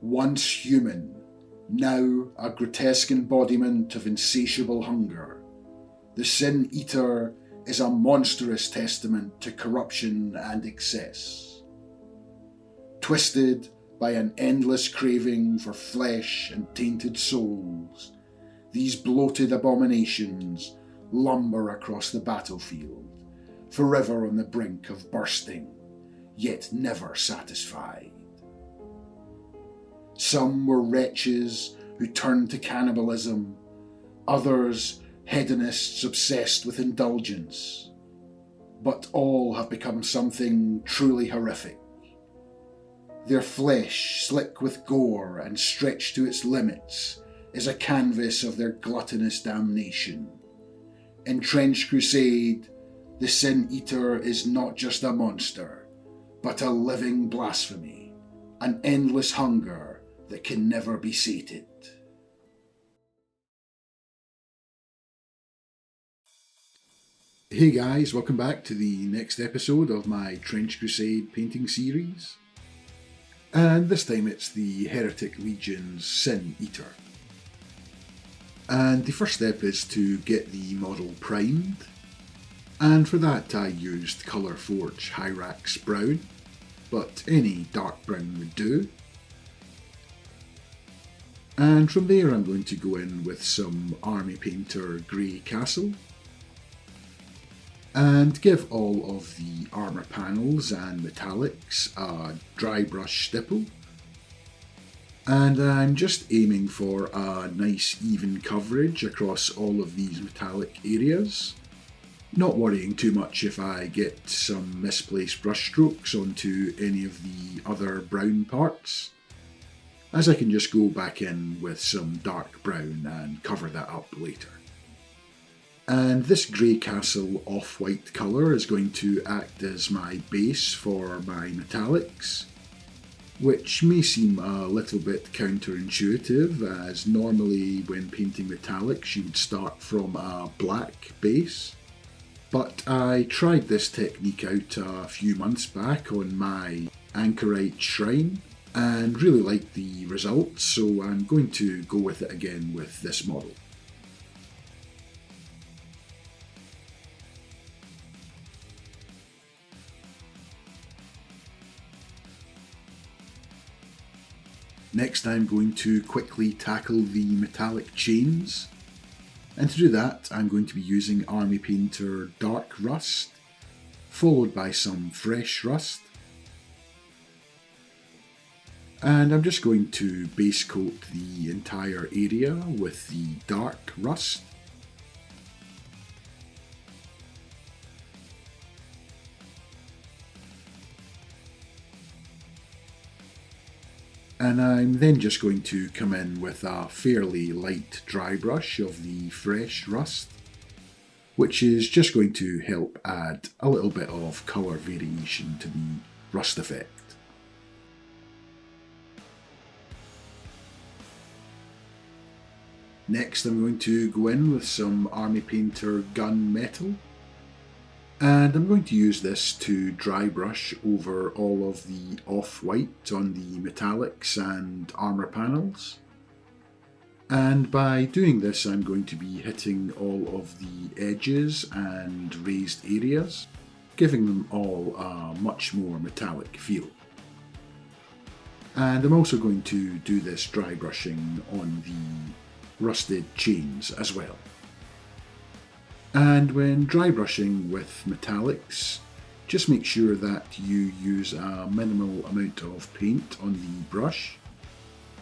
Once human, now a grotesque embodiment of insatiable hunger, the Sin Eater is a monstrous testament to corruption and excess. Twisted by an endless craving for flesh and tainted souls, these bloated abominations lumber across the battlefield, forever on the brink of bursting, yet never satisfied. Some were wretches who turned to cannibalism, others hedonists obsessed with indulgence, but all have become something truly horrific. Their flesh, slick with gore and stretched to its limits, is a canvas of their gluttonous damnation. In Trench Crusade, the Sin Eater is not just a monster, but a living blasphemy, an endless hunger that can never be sated. Hey guys, welcome back to the next episode of my Trench Crusade painting series. And this time it's the Heretic Legion's Sin Eater. And the first step is to get the model primed. And for that I used Colour Forge Hyrax Brown, but any dark brown would do. And from there I'm going to go in with some Army Painter Grey Castle and give all of the armour panels and metallics a dry brush stipple. And I'm just aiming for a nice even coverage across all of these metallic areas, not worrying too much if I get some misplaced brush strokes onto any of the other brown parts, as I can just go back in with some dark brown and cover that up later. And this Grey Castle off-white colour is going to act as my base for my metallics, which may seem a little bit counterintuitive, as normally when painting metallics you would start from a black base. But I tried this technique out a few months back on my Anchorite shrine and really liked the results, so I'm going to go with it again with this model. Next I'm going to quickly tackle the metallic chains, and to do that I'm going to be using Army Painter Dark Rust, followed by some Fresh Rust. And I'm just going to base coat the entire area with the Dark Rust. And I'm then just going to come in with a fairly light dry brush of the Fresh Rust, which is just going to help add a little bit of colour variation to the rust effect. Next I'm going to go in with some Army Painter Gun Metal, and I'm going to use this to dry brush over all of the off-white on the metallics and armour panels. And by doing this I'm going to be hitting all of the edges and raised areas, giving them all a much more metallic feel. And I'm also going to do this dry brushing on the rusted chains as well. And when dry brushing with metallics, just make sure that you use a minimal amount of paint on the brush,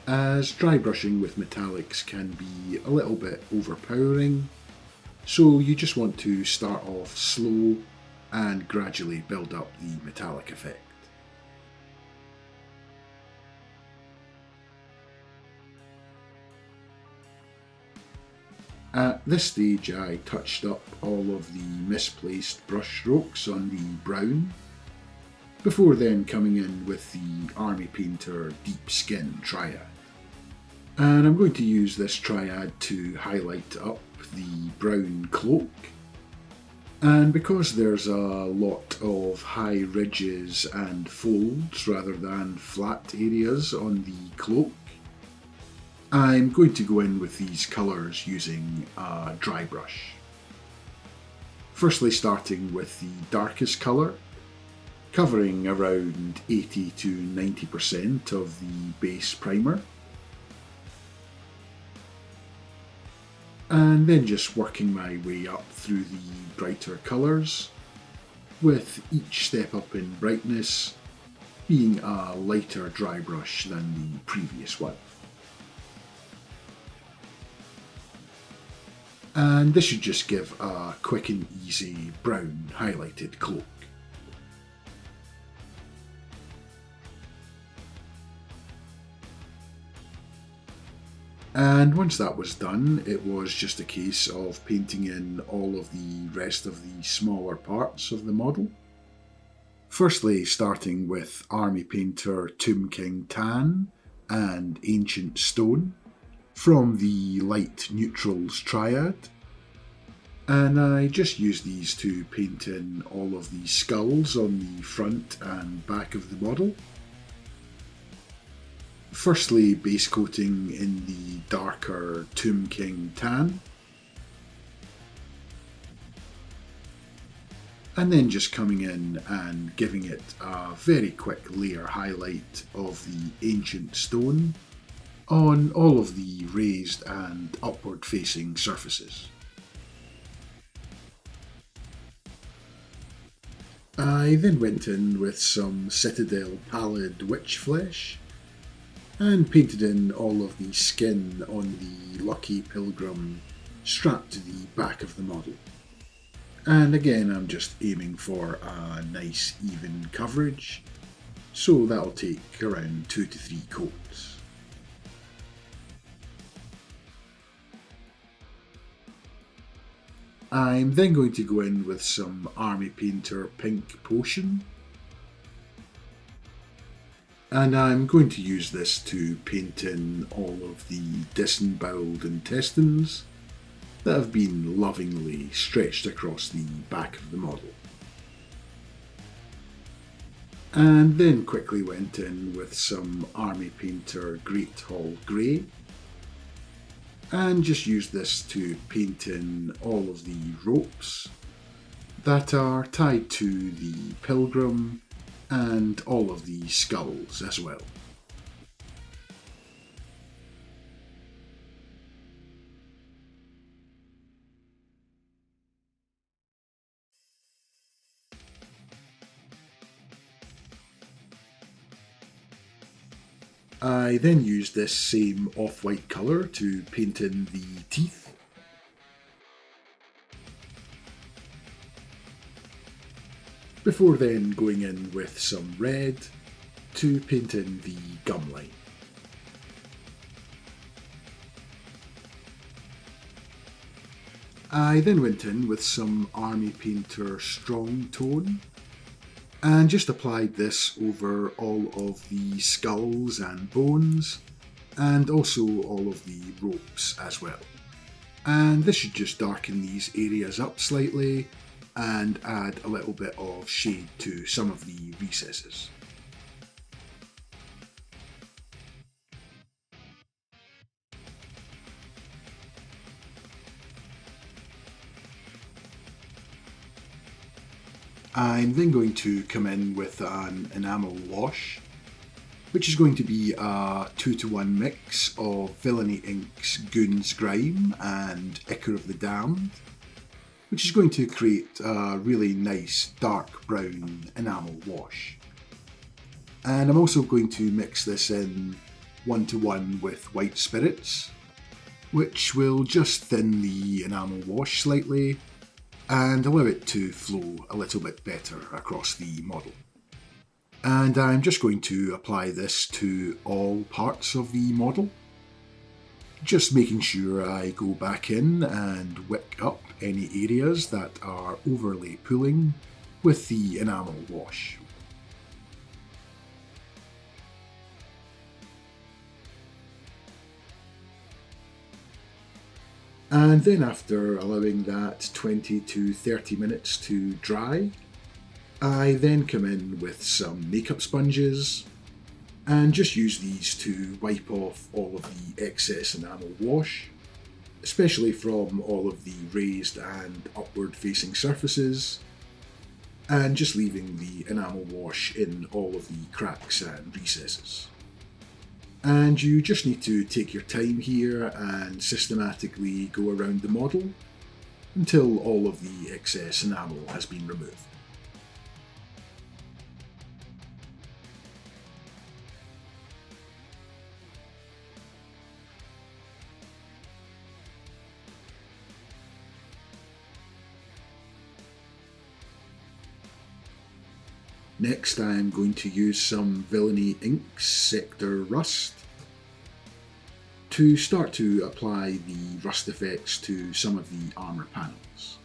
as dry brushing with metallics can be a little bit overpowering, so you just want to start off slow and gradually build up the metallic effect. At this stage I touched up all of the misplaced brush strokes on the brown, before then coming in with the Army Painter Deep Skin Triad. And I'm going to use this triad to highlight up the brown cloak, And because there's a lot of high ridges and folds rather than flat areas on the cloak, I'm going to go in with these colours using a dry brush. Firstly, starting with the darkest colour, covering around 80 to 90% of the base primer, and then just working my way up through the brighter colours, with each step up in brightness being a lighter dry brush than the previous one. And this should just give a quick and easy brown highlighted cloak. And once that was done, it was just a case of painting in all of the rest of the smaller parts of the model. Firstly, starting with Army Painter Tomb King Tan and Ancient Stone from the Light Neutrals Triad. And I just used these to paint in all of the skulls on the front and back of the model. Firstly, base coating in the darker Tomb King Tan, and then just coming in and giving it a very quick layer highlight of the Ancient Stone on all of the raised and upward facing surfaces. I then went in with some Citadel Pallid Witch Flesh and painted in all of the skin on the Lucky Pilgrim strapped to the back of the model. And again, I'm just aiming for a nice even coverage, so that'll take around 2 to 3 coats. I'm then going to go in with some Army Painter Pink Potion, and I'm going to use this to paint in all of the disemboweled intestines that have been lovingly stretched across the back of the model. And then quickly went in with some Army Painter Great Hall Grey, and just used this to paint in all of the ropes that are tied to the pilgrim and all of the skulls as well. I then used this same off-white colour to paint in the teeth. Before then going in with some red to paint in the gum line. I then went in with some Army Painter Strong Tone and just applied this over all of the skulls and bones, and also all of the ropes as well. And this should just darken these areas up slightly and add a little bit of shade to some of the recesses. I'm then going to come in with an enamel wash, which is going to be a 2-to-1 mix of Villainy Inks Goon's Grime and Ichor of the Damned, which is going to create a really nice dark brown enamel wash. And I'm also going to mix this in 1-to-1 with white spirits, which will just thin the enamel wash slightly and allow it to flow a little bit better across the model. And I'm just going to apply this to all parts of the model, just making sure I go back in and wick up any areas that are overly pooling with the enamel wash. And then after allowing that 20 to 30 minutes to dry, I then come in with some makeup sponges and just use these to wipe off all of the excess enamel wash, especially from all of the raised and upward facing surfaces, and just leaving the enamel wash in all of the cracks and recesses. And you just need to take your time here and systematically go around the model until all of the excess enamel has been removed. Next, I'm going to use some Villainy Inks Sector Rust to start to apply the rust effects to some of the armour panels.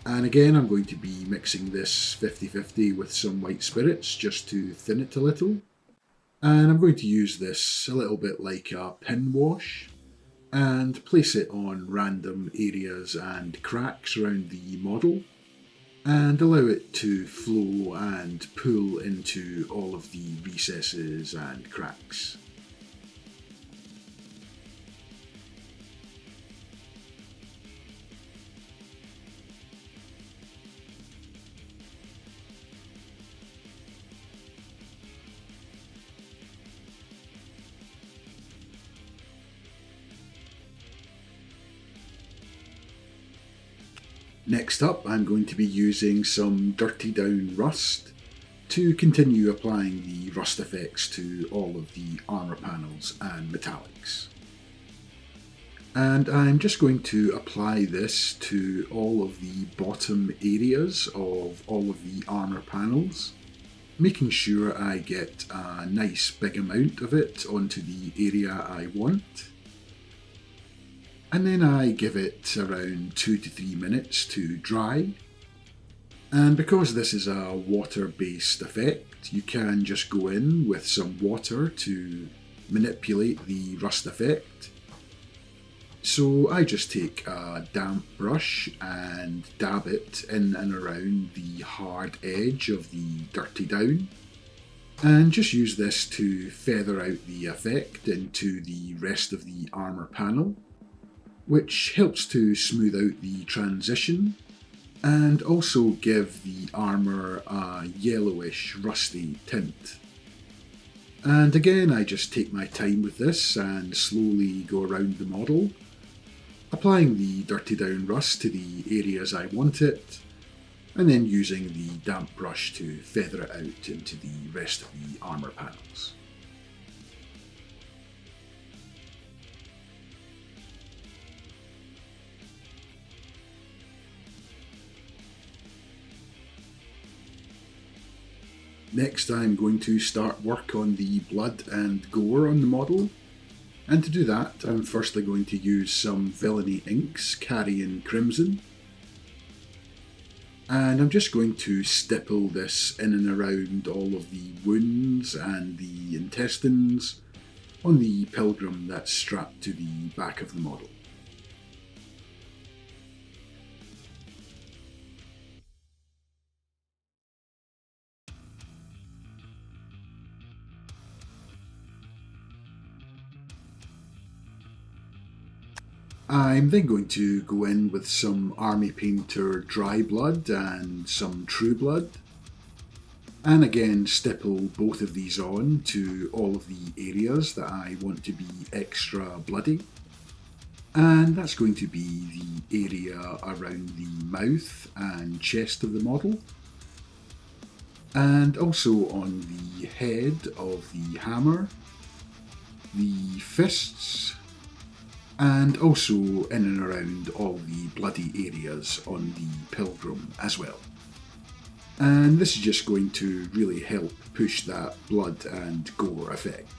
And again, I'm going to be mixing this 50-50 with some white spirits just to thin it a little. And I'm going to use this a little bit like a pin wash and place it on random areas and cracks around the model, and allow it to flow and pull into all of the recesses and cracks. Next up, I'm going to be using some Dirty Down Rust to continue applying the rust effects to all of the armour panels and metallics. And I'm just going to apply this to all of the bottom areas of all of the armour panels, making sure I get a nice big amount of it onto the area I want. And then I give it around 2 to 3 minutes to dry. And because this is a water-based effect, you can just go in with some water to manipulate the rust effect. So I just take a damp brush and dab it in and around the hard edge of the Dirty Down, and just use this to feather out the effect into the rest of the armour panel, which helps to smooth out the transition and also give the armour a yellowish rusty tint. And again, I just take my time with this and slowly go around the model, applying the Dirty Down Rust to the areas I want it, and then using the damp brush to feather it out into the rest of the armour panels. Next, I'm going to start work on the blood and gore on the model, and to do that I'm firstly going to use some Villainy Inks Carrying Crimson, and I'm just going to stipple this in and around all of the wounds and the intestines on the pilgrim that's strapped to the back of the model. I'm then going to go in with some Army Painter Dry Blood and some True Blood, and again stipple both of these on to all of the areas that I want to be extra bloody, and that's going to be the area around the mouth and chest of the model, and also on the head of the hammer, the fists, and also in and around all the bloody areas on the pilgrim as well. And this is just going to really help push that blood and gore effect.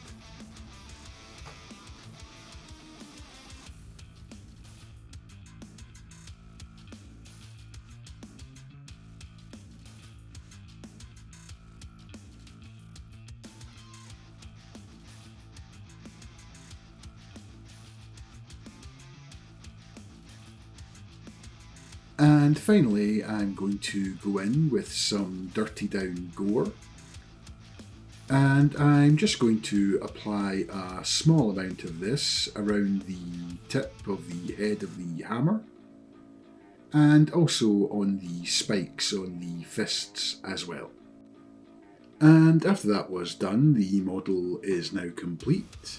And finally, I'm going to go in with some Dirty Down Gore. And I'm just going to apply a small amount of this around the tip of the head of the hammer, and also on the spikes on the fists as well. And after that was done, the model is now complete.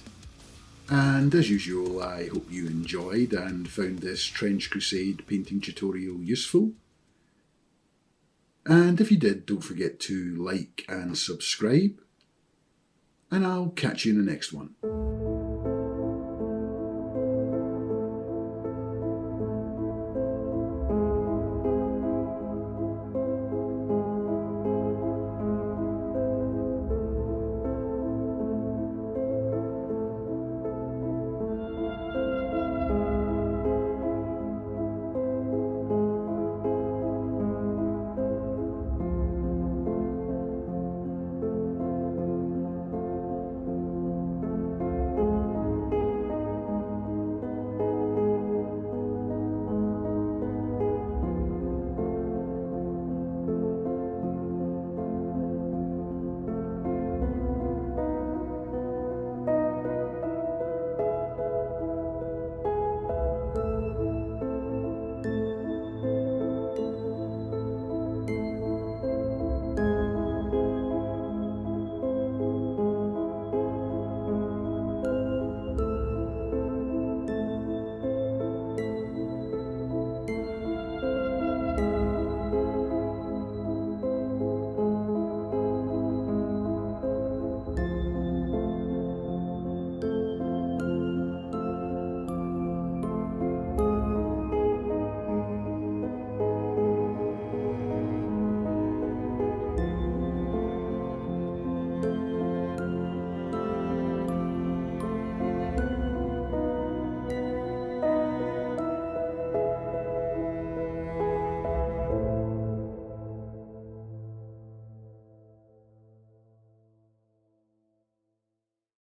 And as usual, I hope you enjoyed and found this Trench Crusade painting tutorial useful. And if you did, don't forget to like and subscribe. And I'll catch you in the next one.